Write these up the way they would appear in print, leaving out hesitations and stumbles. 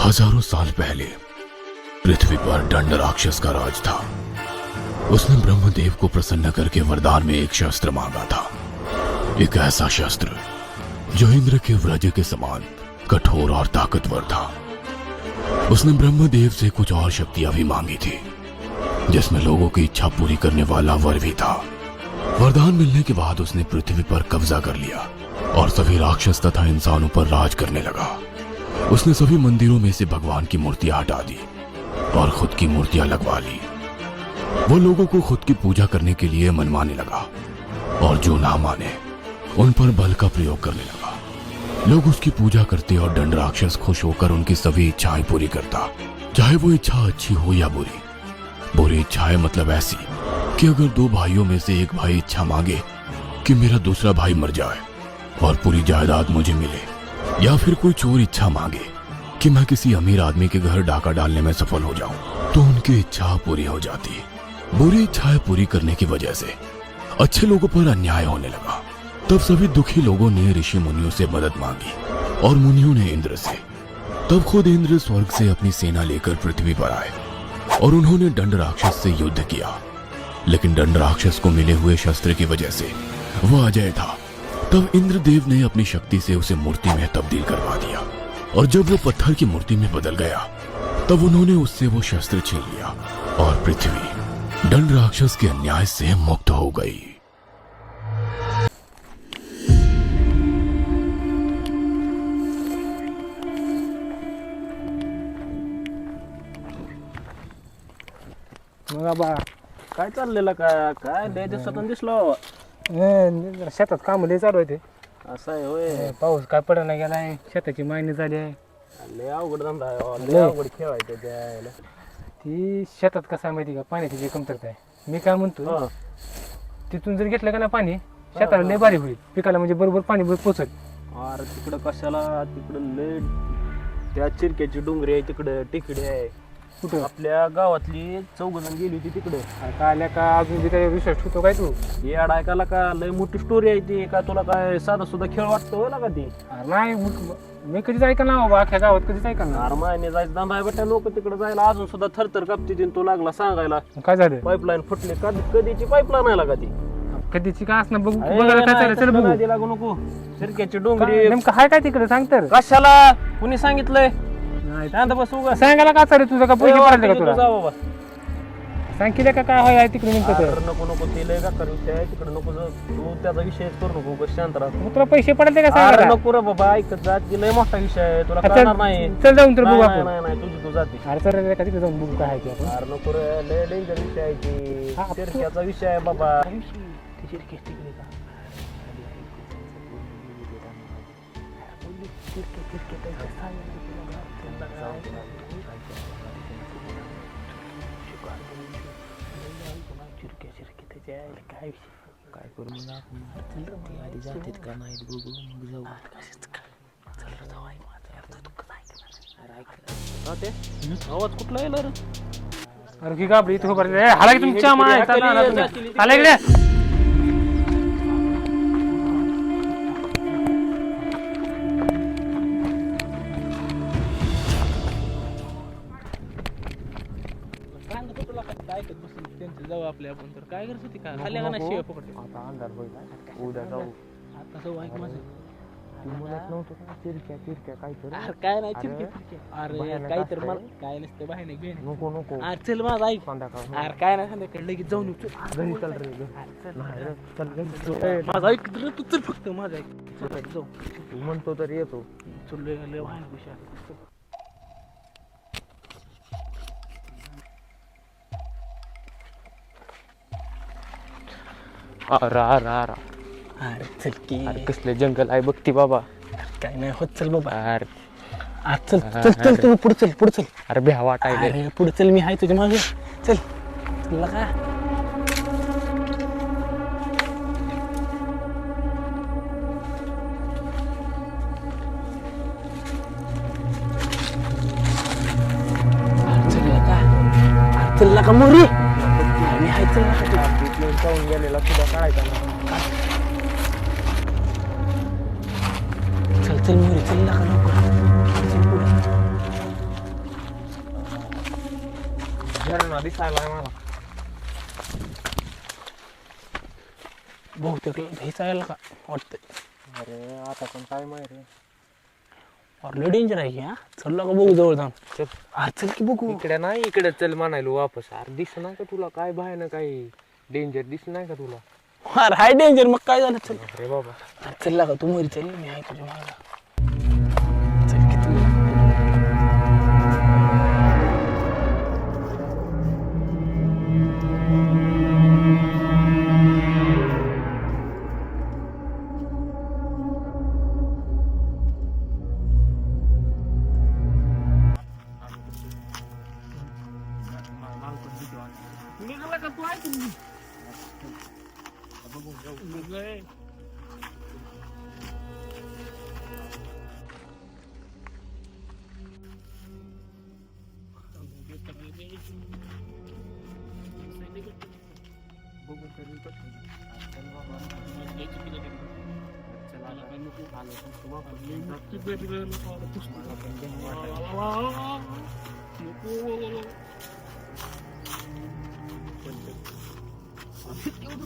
हजारों साल पहले पृथ्वी पर दंड राक्षस का राज था। उसने ब्रह्मदेव को प्रसन्न करके वरदान में एक शस्त्र मांगा था, एक ऐसा शस्त्र जो इंद्र के वज्र के समान कठोर और ताकतवर था। उसने ब्रह्मदेव से कुछ और शक्तियां भी मांगी थी, जिसमें लोगों की इच्छा पूरी करने वाला वर भी था। वरदान मिलने के बाद उसने पृथ्वी पर कब्जा कर लिया और सभी राक्षस तथा इंसानों पर राज करने लगा। उसने सभी मंदिरों में से भगवान की मूर्तियां हटा दी और खुद की मूर्तियां लगवा ली। वो लोगों को खुद की पूजा करने के लिए मनवाने लगा और जो ना माने उन पर बल का प्रयोग करने लगा। लोग उसकी पूजा करते और दंड राक्षस खुश होकर उनकी सभी इच्छाएं पूरी करता, चाहे वो इच्छा अच्छी हो या बुरी। बुरी इच्छाएं मतलब ऐसी कि अगर दो भाइयों में से एक भाई इच्छा मांगे कि मेरा दूसरा भाई मर जाए और पूरी जायदाद मुझे मिले, या फिर कोई चोर इच्छा मांगे कि मैं किसी अमीर आदमी के घर डाका डालने में सफल हो जाऊं, तो उनकी इच्छा पूरी हो जाती। बुरी इच्छाएं पूरी करने की वजह से अच्छे लोगों पर अन्याय होने लगा। तब सभी दुखी लोगों ने ऋषि मुनियों से मदद मांगी और मुनियों ने इंद्र से। तब खुद इंद्र स्वर्ग से अपनी सेना लेकर पृथ्वी पर आए और उन्होंने दंड राक्षस से युद्ध किया। लेकिन दंड राक्षस को मिले हुए शस्त्र की वजह से वह अजय था। तब इंद्रदेव ने अपनी शक्ति से उसे मूर्ति में तब्दील करवा दिया और जब वो पत्थर की मूर्ति में बदल गया तब उन्होंने उससे वो शस्त्र छीन लिया और पृथ्वी दंड राक्षस के अन्याय से मुक्त हो गई। मग बाबा काय चाललेलं काय लय दिवसातून दिसलो. शेतात काम लय चालू आहे ते. असं आहे होय. पाऊस काय पडना गेलाय, शेताची मायनी झाली आहे. लय अवघड धंदा आहे, लय अवघड खेळ आहे त्याच्या. ती शेतात कसं आहे माहिती का, पाण्याची जी कमतरता आहे. मी काय म्हणतो, तिथून जर घेतलं का ना पाणी, शेताला लय भारी होईल, पिकाला म्हणजे बरोबर पाणी पोचल. अरे तिकडं कशाला, तिकडं लय त्या चिरक्याची डोंगरी आहे, तिकडं टेकडी आहे. कुठं आपल्या गावातली 4 जण गेली होती तिकडे. काय आल्या का अजून काही विश्वास ठेवतो काय तू? येड ऐकायला का लय मोठी स्टोरी आहे ती. का तुला काय साधा सुद्धा खेळ वाटतो ना का ती? अरे नाही, मी कधीच ऐका ना बाबा, अख्ख्या गावात कधीच ऐका ना. अरे मायने जायचं धंदा आहे बेटा. लोक तिकडे जायला अजून सुद्धा थरथर कापते. दिन तो लागला सांगायला काय झालं? पाईपलाईन फुटली. कधीची पाईपलाईन आहे का ती? कधीची का असणार बघू, बघायला काय चालेल, चल बघू. लागू नको. चिरक्याची डोंगरी नेमकं हाय काय तिकडे सांग तर. कशाला कुणी सांगितलंय? शांत बस उगा. सांगायला का चालेल तुझं का पैसे पडायचे का तुला? जा बाबा. सांगितलं का काय आहे तिकडे नेमकं तर? अरे नको नको, ते लय बेकार विषय आहे तिकडे. नको जाऊ. तू त्याचा विषयच करू नको. बस शांत राहा. मग तुला पैसे पडायचे का अरे सांगायला? नको रे बाबा, ऐकत जा. ती लय मोठा विषय आहे, तुला चल कळणार नाही. चल जाऊन तर बघू नाही आपण. नाही नाही, तुझी तू जाते. अरे चल का तिकडे जाऊन बघू काय आहे ते आपण. अरे नको रे, लय डेंजर विषय आहे ती. हा, चिरक्याचा विषय आहे बाबा. काय करू मग आपण? ते आधी जातात का नाहीत बघू, मग जाऊ. चल रे जाऊ. आवाज कुठला येणार? अरे की गाबडी इथे उभा राहिली. हाला की तुमच्या माय आला इकडे. जाऊ आपल्या आपण तर काय करत होती का खाली का शिवाय पकडते. आता अंधार होईल, उद्या जाऊ. आता जाऊ. ऐक माझं, तू म्हणत नव्हतं का चिरक्या काय तर? अरे काय नाही चिरके. अरे काय तर मला काय नसतं बाहेर घेऊन. नको नको, अरे चल माझं ऐक. संध्याकाळ अरे काय नाही संध्याकाळी लगेच जाऊन येऊ. घरी चल रे. चल घरी. माझं ऐक रे, तू चल फक्त माझं ऐक. चल जाऊ. तू म्हणतो तर येतो. चल लय वाहन हुशार. अरे चल की. अरे कसले जंगल आहे बघती बाबा. काय नाही होत, चल बाबा. अरे चल चल चल तुम्ही पुढे चल. अरे भ्या वाटायला. अरे पुढे चल, मी आहे तुझ्या मागे. चल चल का. चल का मोरी. मी आहे चल. जाऊन गेलेला सुद्धा काढायचा ना. चल मोरे चल का लवकर चल पुढे. झरणा दिसायला मला. बहुतेक घ्यायचा यायला का वाटतंय. अरे आता पण काय माहिती रे. अरे लय डेंजर आहे हा. चल का बघू जवळ जाऊन. चल. अरे चल की बघू. इकडे नाही इकडे चल म्हणायलो वापस. अरे दिस नाही का तुला काय बाहेर ना काही डेंजर दिसलं नाही का तुला. अरे हाय डेंजर मग काय झालं चल. अरे बाबा अरे चल का तू मोरी चल मी आहे तुझ्या मागं. चल की तू.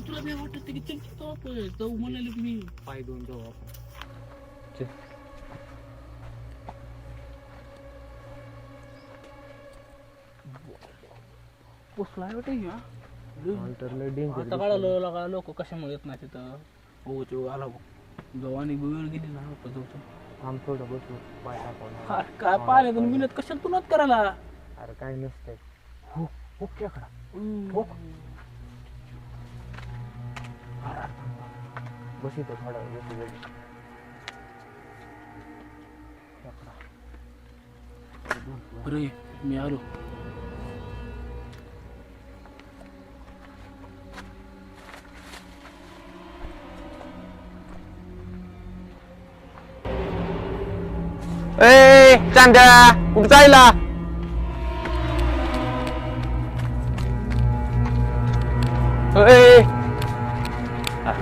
तुला नाही वाटत की चल आपण जाऊ म्हणाले की मी पाय दोन जाऊ आपण. पोचला आहे वाटतं ह्या. डेंजर आता कळालं का लोक कशामुळे येत नाही तिथं. हो आला जाऊ आणि वेळ गेली ना आपण जाऊ. आम थोडं बसू पाय टाकून. अरे काय पाहिलं मिळत कशाला तू नाच करायला. अरे काय नसतंय. हो हो खेकडा. हो बस इथं थोडा वेळ बसू दे. अरे मी आलो. ए चांद्या कुठं जायला.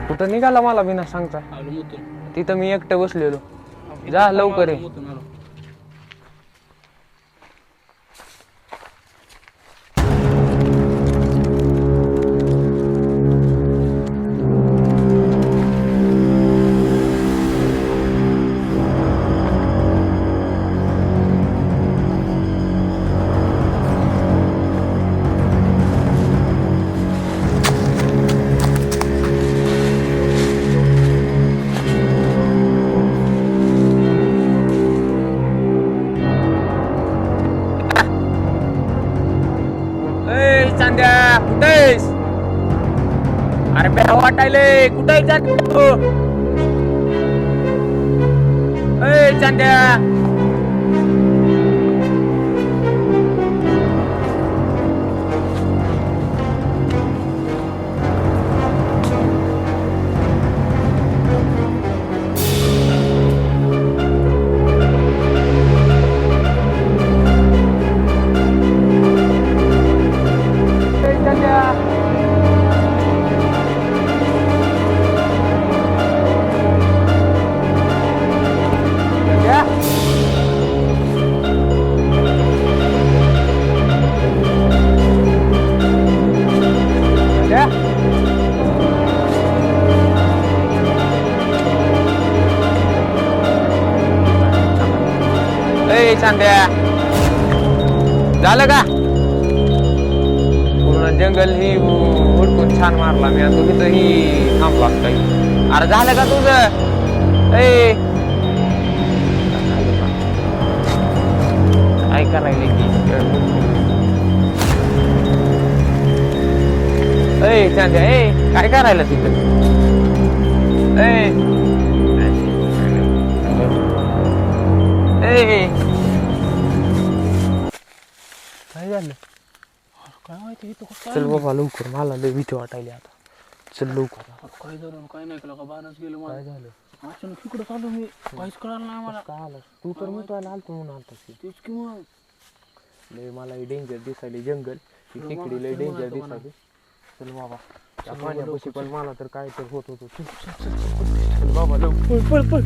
कुठं निघाला मला बिना सांगता. आलो मुतून. तिथं मी एकटं बसलेलो. जा लवकर ये. मुतून आलो. चांद्या कुठेस. अरे बेहा वाटायले कुठे जातो. ए चांद्या. चांद्या झालं का. पूर्ण जंगल ही उडकून छान मारला मी. तू तिथं ही थांबला काही. अरे झालं का तुझं. ए काय करायला की. ए चांद्या ए काय करायला तिथं. ए काय झालं. काय माहिती इथं कसं चल बाबा लवकर. मला लय भीती वाटायली आता. चल लवकर. काय झालं काय नाही केलं का बाणच गेलं मला. काय झालं. अचानक इकडं चालू मी काहीच कळालं नाही मला. काय आलं तू तर मिटवायला आलतो म्हणून आलतास की. तेच किंवा लय मला डेंजर दिसायली जंगल. ही तिकडी लय डेंजर दिसायली. चल बाबा त्या पाण्यापाशी पण मला तर काय तर होत होतो. चल बाबा लवकर पळ पळ पळ.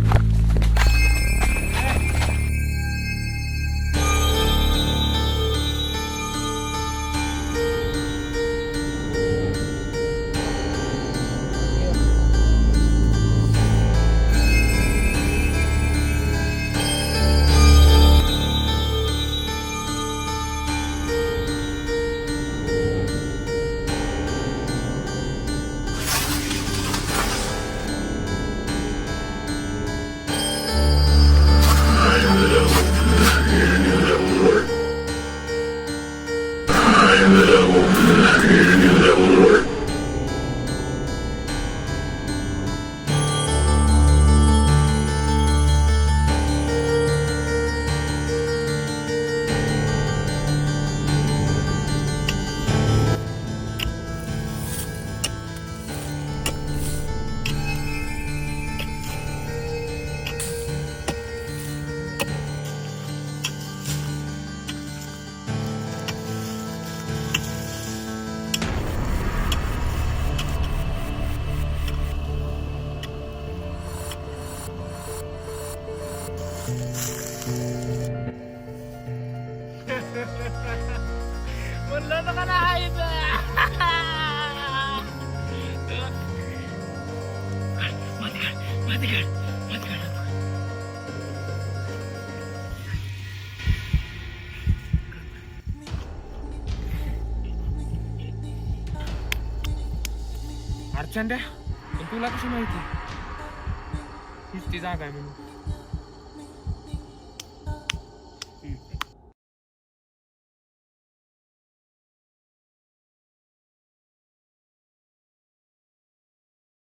अर्चंड्या तुला कशी माहिती हीच ती जागा आहे म्हणून